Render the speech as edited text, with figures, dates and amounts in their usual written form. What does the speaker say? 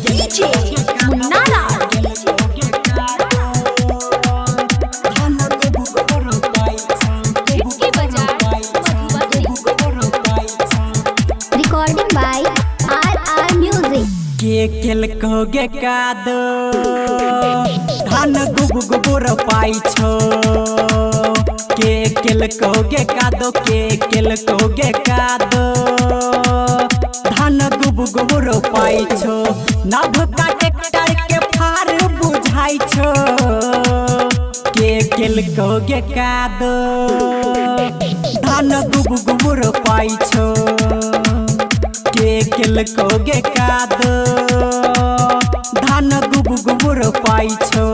DJ Munala Recording by RR Music केल कोगे कादो धान गुबु गुबुर पाइछो केल कोगे कादो केल कोगे कादो धान गुबु गुबुर पाइछो नभ काटे के फार बुझाइछो केल कोगे कादो धान गुबु गुबुर पाइछो केल कोगे कादो धान गुबु गुबुर पाइछो।